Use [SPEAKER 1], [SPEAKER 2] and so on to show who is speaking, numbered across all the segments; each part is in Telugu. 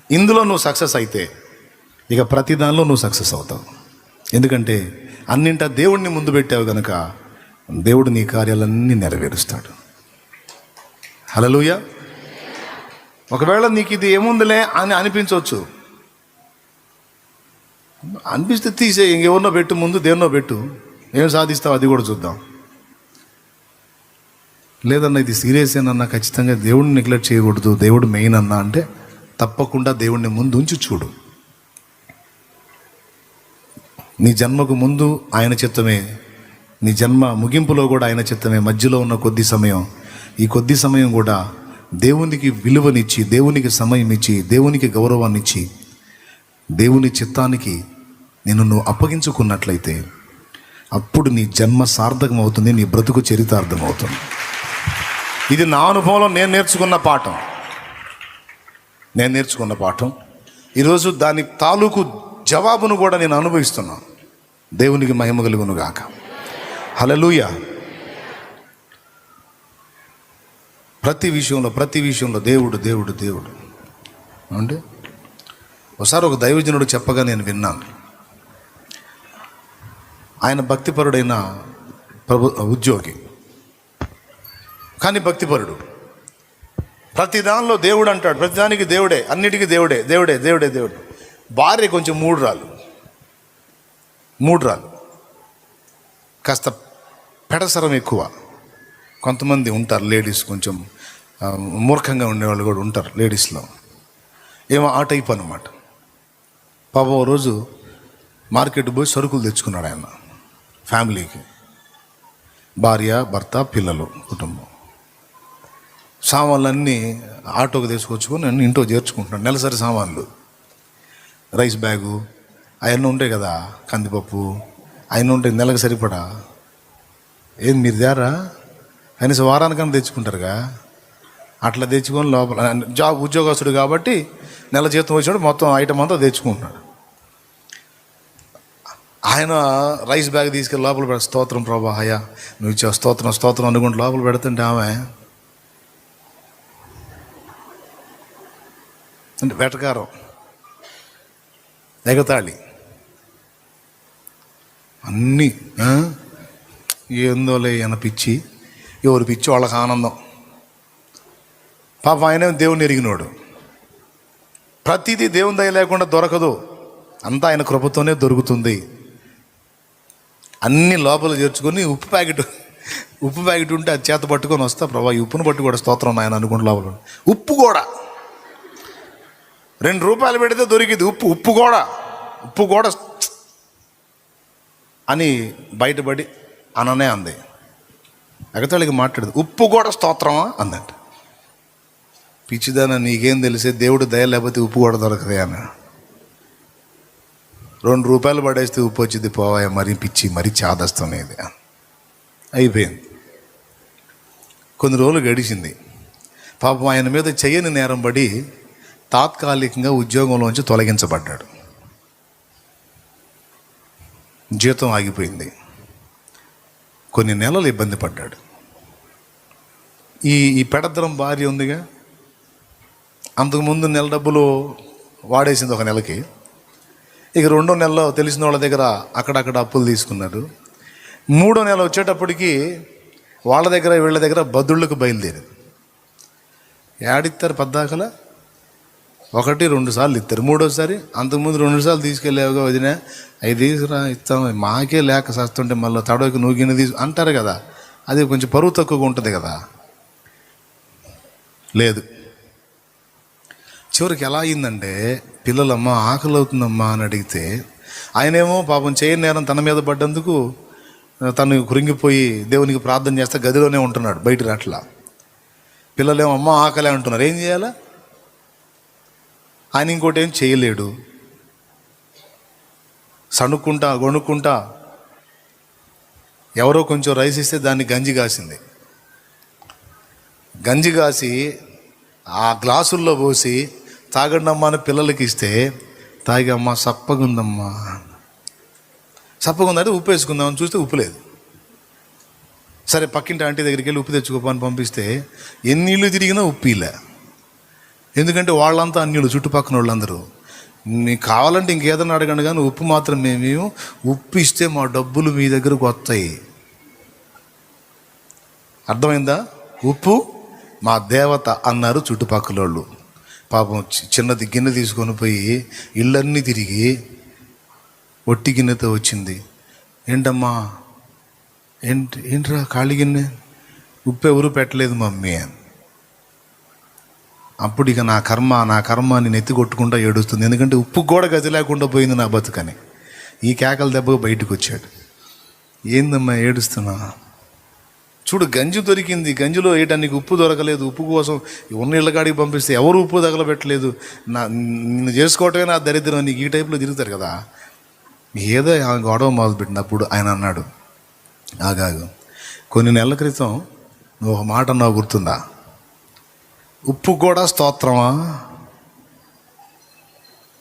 [SPEAKER 1] ఇందులో నువ్వు సక్సెస్ అయితే ఇక ప్రతి దానిలో నువ్వు సక్సెస్ అవుతావు. ఎందుకంటే అన్నింటా దేవుడిని ముందు పెట్టావు కనుక దేవుడు నీ కార్యాలన్నీ నెరవేరుస్తాడు. హల్లెలూయా. ఒకవేళ నీకు ఇది ఏముందిలే అని అనిపించవచ్చు, అనిపిస్తే తీసే, ఇంకెవరినో పెట్టు, ముందు దేవున్నో పెట్టు, ఏం సాధిస్తావు అది కూడా చూద్దాం. లేదన్నా ఇది సీరియస్ ఏనన్నా, ఖచ్చితంగా దేవుడిని నెగ్లెక్ట్ చేయకూడదు, దేవుడు మెయిన్ అన్నా అంటే తప్పకుండా దేవుడిని ముందు ఉంచి చూడు. నీ జన్మకు ముందు ఆయన చిత్తమే, నీ జన్మ ముగింపులో కూడా ఆయన చిత్తమే. మధ్యలో ఉన్న కొద్ది సమయం, ఈ కొద్ది సమయం కూడా దేవునికి విలువనిచ్చి, దేవునికి సమయం ఇచ్చి, దేవునికి గౌరవాన్ని ఇచ్చి, దేవుని చిత్తానికి నువ్వు అప్పగించుకున్నట్లయితే అప్పుడు నీ జన్మ సార్థకం అవుతుంది, నీ బ్రతుకు చరితార్థం అవుతుంది. ఇది నా అనుభవంలో నేను నేర్చుకున్న పాఠం. ఈరోజు దాని తాలూకు జవాబును కూడా నేను అనుభవిస్తున్నాను. దేవునికి మహిమ కలుగును గాక. హల్లెలూయా. ప్రతి విషయంలో దేవుడు అంటే ఒకసారి ఒక దైవజనుడు చెప్పగా నేను విన్నాను. ఆయన భక్తిపరుడైన ఉద్యోగి, కానీ భక్తిపరుడు. ప్రతి దానిలో దేవుడు అంటాడు, ప్రతిదానికి దేవుడే, అన్నిటికీ దేవుడే. భార్య కొంచెం మూడు రాళ్ళు, కాస్త పెడసరం ఎక్కువ. కొంతమంది ఉంటారు లేడీస్, కొంచెం మూర్ఖంగా ఉండేవాళ్ళు కూడా ఉంటారు లేడీస్లో. ఏమో ఆ టైప్ అనమాట. పాపం ఓ రోజు మార్కెట్ పోయి సరుకులు తెచ్చుకున్నాడు ఆయన ఫ్యామిలీకి, భార్య, భర్త, పిల్లలు, కుటుంబం. సామాన్లన్నీ ఆటోకి తీసుకొచ్చుకొని అన్నీ ఇంట్లో చేర్చుకుంటున్నాడు. నెలసరి సామాన్లు, రైస్ బ్యాగు అవన్నీ ఉంటాయి కదా, కందిపప్పు అవన్నీ ఉంటాయి, నెలకు సరిపడా. ఏం మీరు దారా కనీసం వారానికన్నా తెచ్చుకుంటారుగా, అట్లా తెచ్చుకొని లోపల ఉద్యోగస్తుడు కాబట్టి నెల జీతం వచ్చినప్పుడు మొత్తం ఐటమ్ అంతా తెచ్చుకుంటున్నాడు. ఆయన రైస్ బ్యాగ్ తీసుకెళ్ళి లోపల పెడ, స్తోత్రం ప్రభా, అయ్యా నువ్వు ఇచ్చా, స్తోత్రం అనుకుంటూ లోపల పెడుతుంటే ఆమె అంటే వెటకారం, ఎగతాళి, అన్నీ ఏందోలే ఆయన పిచ్చి, ఎవరు పిచ్చి వాళ్ళకి ఆనందం. పాప ఆయనే దేవుని ఎరిగినోడు. ప్రతిదీ దేవుని దయ లేకుండా దొరకదు, అంతా ఆయన కృపతోనే దొరుకుతుంది. అన్నీ లోపల చేర్చుకొని ఉప్పు ప్యాకెట్ ఉంటే అది చేత పట్టుకొని వస్తా, ప్రభా ఈ ఉప్పును పట్టు కూడా స్తోత్రం ఆయన అనుకుంటూ లోపల. ఉప్పు కూడా ₹2 పెడితే దొరికింది ఉప్పు కూడా అని బయటపడి అననే అంది. ఎగతాళికి మాట్లాడదు, ఉప్పు కూడా స్తోత్రమా అందంట. పిచ్చిదానా, నీకేం తెలిసే, దేవుడు దయ లేకపోతే ఉప్పు కూడా దొరకదే అన్న. ₹2 పడేస్తే ఉప్పు వచ్చింది, పోవాయ మరీ పిచ్చి, మరీ చాదస్తనేది అయిపోయింది. కొన్ని రోజులు గడిచింది. పాపం ఆయన మీద చెయ్యని నేరం పడి తాత్కాలికంగా ఉద్యోగంలోంచి తొలగించబడ్డాడు. జీతం ఆగిపోయింది. కొన్ని నెలలు ఇబ్బంది పడ్డాడు. ఈ పెడద్దరం భార్య ఉందిగా, అంతకుముందు నెల డబ్బులు వాడేసింది ఒక నెలకి. ఇక 2వ నెలలో తెలిసిన వాళ్ళ దగ్గర అక్కడక్కడ అప్పులు తీసుకున్నాడు. 3వ నెల వచ్చేటప్పటికి వాళ్ళ దగ్గర వీళ్ళ దగ్గర బదుళ్ళకు బయలుదేరింది. ఏడిస్తారు పద్దాకల 1-2 సార్లు ఇస్తారు. 3వసారి అంతకుముందు 2 సార్లు తీసుకెళ్ళావుగా వదిన, అవి తీసుకురా ఇస్తాం, మాకే లేక సస్తుంటే మళ్ళీ తడవకి నువ్వు అంటారు కదా, అది కొంచెం పరువు తక్కువగా ఉంటుంది కదా. లేదు, చివరికి ఎలా అయిందంటే, పిల్లలమ్మ ఆకలి అవుతుందమ్మా అని అడిగితే ఆయనేమో పాపం చేయని నేరం తన మీద పడ్డందుకు తను కృంగిపోయి దేవునికి ప్రార్థన చేస్తే గదిలోనే ఉంటున్నాడు, బయట రాట్లా. పిల్లలేమో అమ్మ ఆకలే అంటున్నారు, ఏం చేయాలా? ఆయన ఇంకోటి ఏం చేయలేడు. సణుక్కుంటా గొణుక్కుంటా ఎవరో కొంచెం రైస్ ఇస్తే దాన్ని గంజి కాసి ఆ గ్లాసుల్లో పోసి తాగండమ్మా అని పిల్లలకి ఇస్తే తాగి, అమ్మ సప్పగుందమ్మా, సప్పగుందంటే ఉప్పు వేసుకుందామని చూస్తే ఉప్పు లేదు. సరే పక్కింటి ఆంటీ దగ్గరికి వెళ్ళి ఉప్పు తెచ్చుకోపని పంపిస్తే ఎన్ని ఇళ్ళు తిరిగినా ఉప్పు ఇలా. ఎందుకంటే వాళ్ళంతా అన్యులు, చుట్టుపక్కల వాళ్ళందరూ. నీకు కావాలంటే ఇంకేదన్నా అడగండి, కానీ ఉప్పు మాత్రం మేము ఉప్పు ఇస్తే మా డబ్బులు మీ దగ్గరకు వస్తాయి. అర్థమైందా? ఉప్పు మా దేవత అన్నారు చుట్టుపక్కల వాళ్ళు. పాపం చిన్నది గిన్నె తీసుకొని పోయి ఇళ్ళన్నీ తిరిగి ఒట్టి గిన్నెతో వచ్చింది. ఏంటమ్మా, ఏంట్రా ఖాళీ గిన్నె, ఉప్పు ఎవరు పెట్టలేదు మమ్మీ అని. అప్పుడు ఇక నా కర్మ నేను ఎత్తి కొట్టుకుంటా ఏడుస్తుంది. ఎందుకంటే ఉప్పు కూడా గతి లేకుండా పోయింది నా బతుకని. ఈ కేకల దెబ్బకు బయటకు వచ్చాడు. ఏందమ్మా ఏడుస్తున్నా? చూడు, గంజి దొరికింది, గంజిలో వేయడానికి ఉప్పు దొరకలేదు. ఉప్పు కోసం ఉన్న ఇళ్ళకాడికి పంపిస్తే ఎవరు ఉప్పు తగలబెట్టలేదు. నిన్ను చేసుకోవటమే నా దరిద్రం. నీకు ఈ టైప్లో తిరుగుతారు కదా. ఏదో గొడవ మొదలుపెట్టినప్పుడు ఆయన అన్నాడు, ఆగాగు, కొన్ని నెలల క్రితం నువ్వు ఒక మాట అన్నావు, గుర్తుందా? ఉప్పు కూడా స్తోత్రమా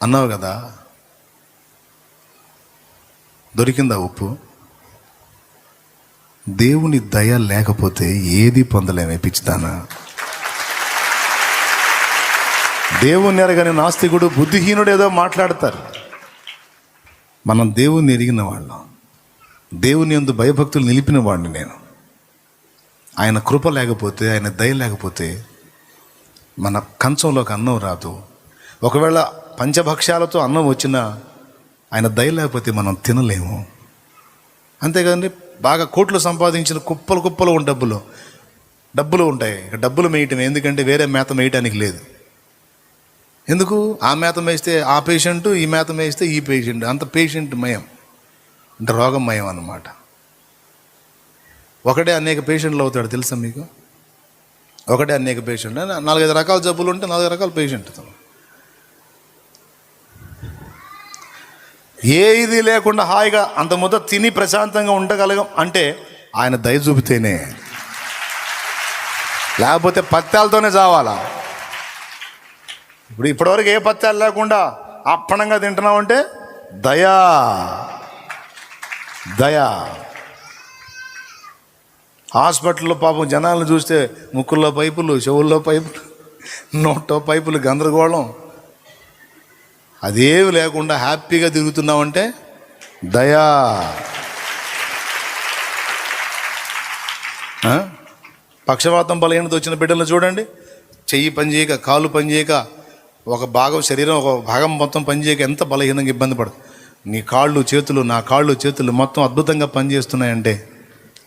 [SPEAKER 1] అన్నావు కదా. దొరికిందా ఉప్పు? దేవుని దయ లేకపోతే ఏది పొందలేమే పిచ్చిదానా. దేవుని ఎరగని నాస్తికుడు, బుద్ధిహీనుడు ఏదో మాట్లాడతారు. మనం దేవుణ్ణి ఎరిగిన వాళ్ళం, దేవుని యందు భయభక్తులు నిలిపిన వాడిని నేను. ఆయన కృప లేకపోతే, ఆయన దయ లేకపోతే మన కంచంలోకి అన్నం రాదు. ఒకవేళ పంచభక్ష్యాలతో అన్నం వచ్చినా ఆయన దయ లేకపోతే మనం తినలేము. అంతేకాదండి, బాగా కోట్లు సంపాదించిన కుప్పలు డబ్బులు ఉంటాయి. డబ్బులు మేయటం, ఎందుకంటే వేరే మేత మేయటానికి లేదు. ఎందుకు? ఆ మేత మేస్తే ఆ పేషెంట్, ఈ మేత మేస్తే ఈ పేషెంట్, అంత పేషెంట్ మయం అంటే రోగం మయం అన్నమాట. ఒకటే అనేక పేషెంట్లు అవుతాడు, తెలుసా మీకు? ఒకటే అనేక పేషెంట్, 4-5 రకాల జబ్బులు ఉంటే 4 రకాల పేషెంట్. ఏ ఇది లేకుండా హాయిగా అంత ముద్ద తిని ప్రశాంతంగా ఉండగలగం అంటే ఆయన దయ చూపితేనే. లేకపోతే పత్యాలతోనే చావాలా. ఇప్పటివరకు ఏ పత్యాలు లేకుండా అప్పణంగా తింటున్నామంటే దయా. హాస్పిటల్లో పాపం జనాలను చూస్తే ముక్కుల్లో పైపులు, చెవుల్లో పైపులు, నోట్లో పైపులు, గందరగోళం. అదేవి లేకుండా హ్యాపీగా తిరుగుతున్నామంటే దయా. పక్షవాతం బలహీనత వచ్చిన బిడ్డలను చూడండి, చెయ్యి పనిచేయక, కాలు పనిచేయక, ఒక భాగం శరీరం ఒక భాగం మొత్తం పనిచేయక ఎంత బలహీనంగా ఇబ్బంది పడదు. నీ కాళ్ళు చేతులు, నా కాళ్ళు చేతులు మొత్తం అద్భుతంగా పనిచేస్తున్నాయంటే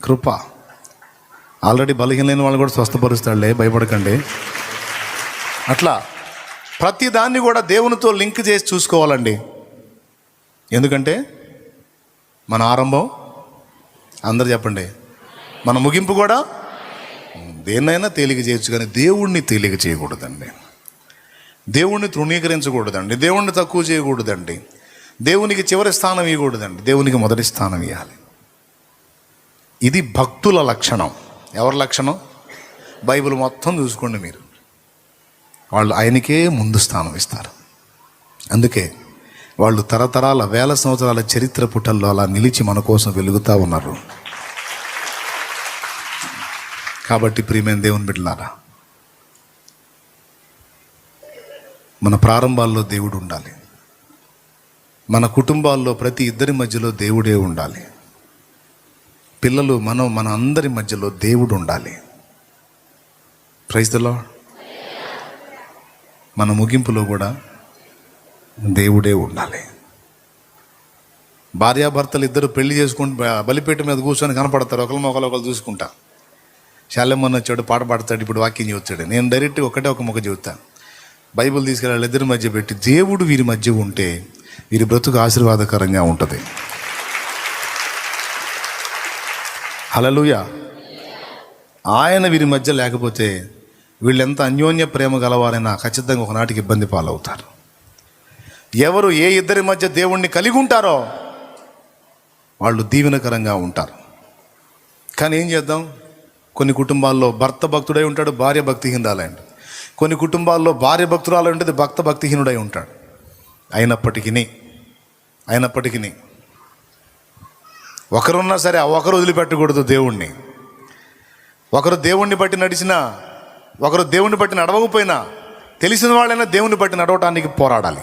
[SPEAKER 1] కృప. ఆల్రెడీ బలహీనమైన వాళ్ళు కూడా స్వస్థపరుస్తాడులే, భయపడకండి. అట్లా ప్రతి దాన్ని కూడా దేవునితో లింక్ చేసి చూసుకోవాలండి. ఎందుకంటే మన ఆరంభం, అందరు చెప్పండి, మన ముగింపు కూడా దేన్నైనా తేలిక చేయొచ్చు, కానీ దేవుణ్ణి తేలిక చేయకూడదండి. దేవుణ్ణి తృణీకరించకూడదండి. దేవుణ్ణి తక్కువ చేయకూడదండి. దేవునికి చివరి స్థానం ఇవ్వకూడదండి. దేవునికి మొదటి స్థానం ఇవ్వాలి. ఇది భక్తుల లక్షణం. ఎవరి లక్షణం? బైబిల్ మొత్తం చూసుకోండి మీరు, వాళ్ళు ఆయనకే ముందు స్థానం ఇస్తారు. అందుకే వాళ్ళు తరతరాల, వేల సంవత్సరాల చరిత్ర పుటల్లో అలా నిలిచి మన కోసం వెలుగుతూ ఉన్నారు. కాబట్టి ప్రియమైన దేవుని బిడ్డలారా, మన ప్రారంభాల్లో దేవుడు ఉండాలి. మన కుటుంబాల్లో ప్రతి ఇద్దరి మధ్యలో దేవుడే ఉండాలి. పిల్లలు, మన అందరి మధ్యలో దేవుడు ఉండాలి. Praise the Lord. మన ముగింపులో కూడా దేవుడే ఉండాలి. భార్యాభర్తలు ఇద్దరు పెళ్లి చేసుకుంటూ బలిపీఠ మీద కూర్చొని కనపడతారు, ఒకరు చూసుకుంటా. శాలెమ్మన్న వచ్చాడు, పాట పాడతాడు, ఇప్పుడు వాక్యం చెబుతాడు. నేను డైరెక్ట్గా ఒక ముఖ చెబుతాను. బైబిల్ తీసుకెళ్ళి వాళ్ళిద్దరి మధ్య పెట్టి, దేవుడు వీరి మధ్య ఉంటే వీరి బ్రతుకు ఆశీర్వాదకరంగా ఉంటుంది. హల్లెలూయా. ఆయన వీరి మధ్య లేకపోతే వీళ్ళు ఎంత అన్యోన్య ప్రేమ గలవారైనా ఖచ్చితంగా ఒకనాటికి ఇబ్బంది పాలవుతారు. ఎవరు ఏ ఇద్దరి మధ్య దేవుణ్ణి కలిగి ఉంటారో వాళ్ళు దీవెనకరంగా ఉంటారు. కానీ ఏం చేద్దాం, కొన్ని కుటుంబాల్లో భర్త భక్తుడై ఉంటాడు, భార్య భక్తిహీనురాలై ఉంటుంది. కొన్ని కుటుంబాల్లో భార్య భక్తురాలు ఉంటుంది, భర్త భక్తిహీనుడై ఉంటాడు. అయినప్పటికీ ఒకరున్నా సరే ఒకరు వదిలిపెట్టకూడదు దేవుణ్ణి. ఒకరు దేవుణ్ణి బట్టి నడిచినా, ఒకరు దేవుణ్ణి బట్టి నడవకపోయినా తెలిసిన వాళ్ళైనా దేవుని బట్టి నడవటానికి పోరాడాలి.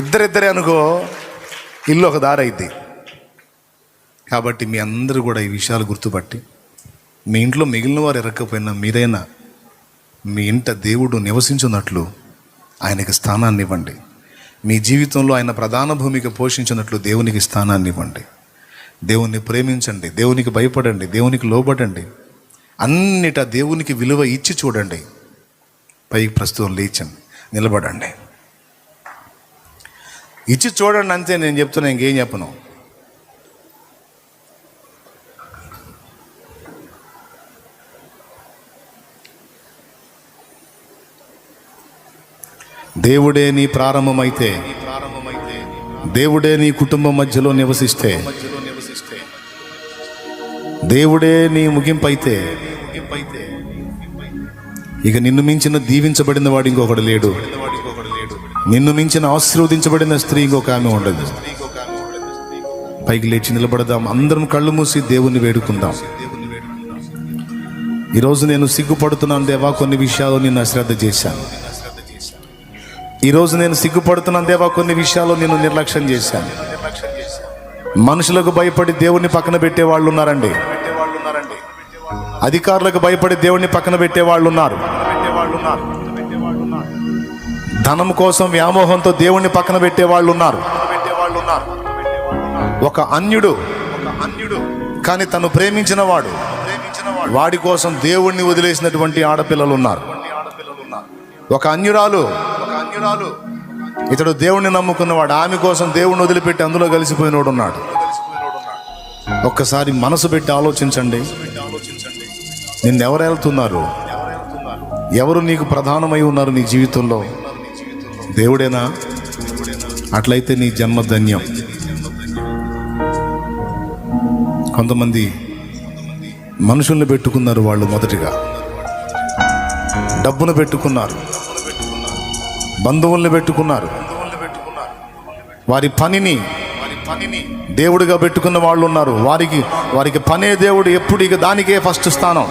[SPEAKER 1] ఇద్దరిద్దరే అనుకో ఇల్లు ఒక దారి అయింది. కాబట్టి మీ అందరూ కూడా ఈ విషయాలు గుర్తుపట్టి మీ ఇంట్లో మిగిలిన వారు ఎరక్కపోయినా మీరైనా మీ ఇంట దేవుడు నివసించున్నట్లు ఆయనకి స్థానాన్ని ఇవ్వండి. మీ జీవితంలో ఆయన ప్రధాన భూమిక పోషించినట్లు దేవునికి స్థానాన్ని ఇవ్వండి. దేవుణ్ణి ప్రేమించండి, దేవునికి భయపడండి, దేవునికి లోబడండి. అన్నిట దేవునికి విలువ ఇచ్చి చూడండి. పైకి ప్రస్తుతం లేచండి, నిలబడండి, ఇచ్చి చూడండి అంతే. నేను చెప్తున్నా, ఇంకేం చెప్పను. దేవుడే నీ ప్రారంభమైతే, దేవుడే నీ కుటుంబం మధ్యలో నివసిస్తే, దేవుడే నీ ముగింపు అయితే, ఇక నిన్ను మించిన దీవించబడిన వాడు ఇంకొకడు లేడు. నిన్ను మించిన ఆశీర్వదించబడిన స్త్రీ ఇంకొక ఆమె ఉండదు. పైకి లేచి నిలబడదాం, అందరం కళ్ళు మూసి దేవుణ్ణి వేడుకుందాం. ఈరోజు నేను సిగ్గుపడుతున్నాను దేవా, కొన్ని విషయాలు నిన్ను అశ్రద్ధ చేశాను. ఈరోజు నేను సిగ్గుపడుతున్నాను దేవా, కొన్ని విషయాలు నేను నిర్లక్ష్యం చేశాను. మనుషులకు భయపడి దేవుణ్ణి పక్కన పెట్టే వాళ్ళు ఉన్నారండి. అధికారులకు భయపడి దేవుణ్ణి పక్కన పెట్టే వాళ్ళు ఉన్నారు. ధనం కోసం వ్యామోహంతో దేవుణ్ణి పక్కన పెట్టే వాళ్ళు ఉన్నారు. ఒక అన్యుడు కానీ తను ప్రేమించిన వాడి కోసం దేవుణ్ణి వదిలేసినటువంటి ఆడపిల్లలు ఉన్నారు. ఒక అన్యురాలు ఇతడు దేవుణ్ణి నమ్ముకున్నవాడు, ఆమె కోసం దేవుణ్ణి వదిలిపెట్టి అందులో కలిసిపోయినోడు ఉన్నాడు. ఒక్కసారి మనసు పెట్టి ఆలోచించండి, నిన్నెవరు వెళ్తున్నారు? ఎవరు నీకు ప్రధానమై ఉన్నారు నీ జీవితంలో? దేవుడేనా? అట్లయితే నీ జన్మ ధన్యం. కొంతమంది మనుషుల్ని పెట్టుకున్నారు, వాళ్ళు మొదటిగా డబ్బును పెట్టుకున్నారు, బంధువుల్ని పెట్టుకున్నారు, వారి పనిని దేవుడిగా పెట్టుకున్న వాళ్ళు ఉన్నారు. వారికి పనే దేవుడు, ఎప్పుడు ఇక దానికే ఫస్ట్ స్థానం.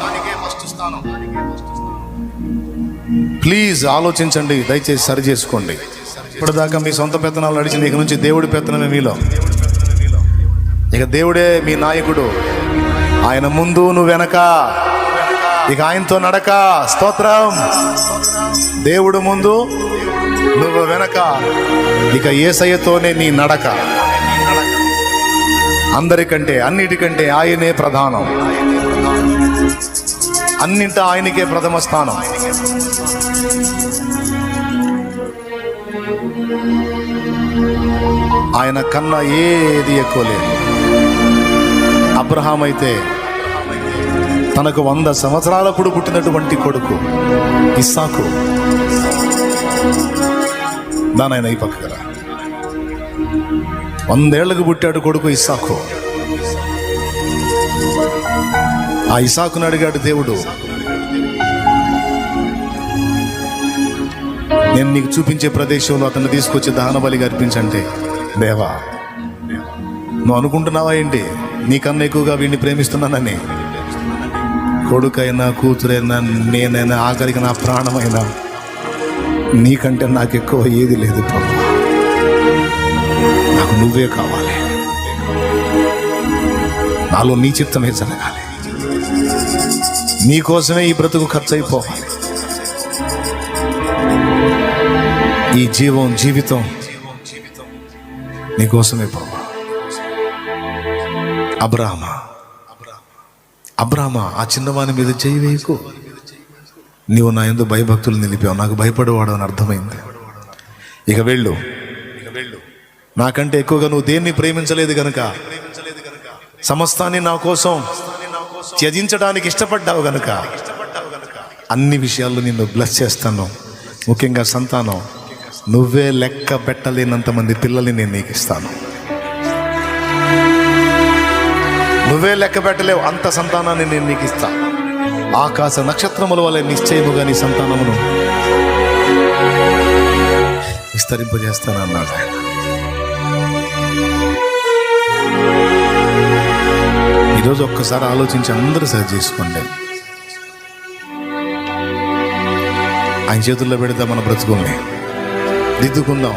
[SPEAKER 1] ప్లీజ్ ఆలోచించండి, దయచేసి సరి చేసుకోండి. ఇప్పటిదాకా మీ సొంత పెత్తనాలు నడిచింది, ఇక నుంచి దేవుడి పెత్తనమే మీలో. ఇక దేవుడే మీ నాయకుడు, ఆయన ముందు నువ్వు వెనక, ఇక ఆయనతో నడక. స్తోత్రం. దేవుడు ముందు, నువ్వు వెనక, ఇక యేసయ్యతోనే నీ నడక. అందరికంటే అన్నిటికంటే ఆయనే ప్రధానం, అన్నింట ఆయనకే ప్రథమ స్థానం. ఆయన కన్నా ఏది ఎక్కువ లేదు. అబ్రహాం అయితే తనకు 100 సంవత్సరాలప్పుడు పుట్టినటువంటి కొడుకు ఇస్సాకు, దానైనా ఈ పక్క కదా, 100 ఏళ్లకు పుట్టాడు కొడుకు ఇస్సాకు. ఆ ఇస్సాకును అడిగాడు దేవుడు, నేను నీకు చూపించే ప్రదేశంలో అతన్ని తీసుకొచ్చి దహన బలిగా అర్పించంటే, దేవా నువ్వు అనుకుంటున్నావా ఏంటి నీకన్నా ఎక్కువగా వీడిని ప్రేమిస్తున్నానని? కొడుకైనా కూతురైనా నేనైనా ఆఖరికి నా ప్రాణమైనా నీకంటే నాకు ఎక్కువ ఏది లేదు ప్రభు. నాకు నువ్వే కావాలి, నాలో నీ చిత్తమే జరగాలి, నీకోసమే ఈ బ్రతుకు ఖర్చు అయిపోవాలి. ఈ జీవితం నీకోసమే ప్రభు. అబ్రామా ఆ చిన్నవాని మీద చేయి వేయకు, నీవు నా యందు భయభక్తులు నిలిపావు, నాకు భయపడేవాడు అని అర్థమైంది. ఇక వెళ్ళు, నాకంటే ఎక్కువగా నువ్వు దేన్ని ప్రేమించలేదు గనుక, సమస్తాన్ని నా కోసం త్యజించడానికి ఇష్టపడ్డావు గనుక అన్ని విషయాల్లో నిన్ను బ్లెస్ చేస్తాను. ముఖ్యంగా సంతానం, నువ్వే లెక్క పెట్టలేనంత మంది పిల్లల్ని నేను నీకు ఇస్తాను. నువ్వే లెక్క పెట్టలేవు అంత సంతానాన్ని నేను నీకు ఇస్తా. ఆకాశ నక్షత్రముల వలె నిశ్చయముగా నీ సంతానమును విస్తరింపజేస్తానన్నాడు ఆయన. ఈరోజు ఒక్కసారి ఆలోచించి అందరూ సరి చేసుకోండి. ఆయన చేతుల్లో పెడితే మన బ్రతుకుల్ని దిద్దుకుందాం.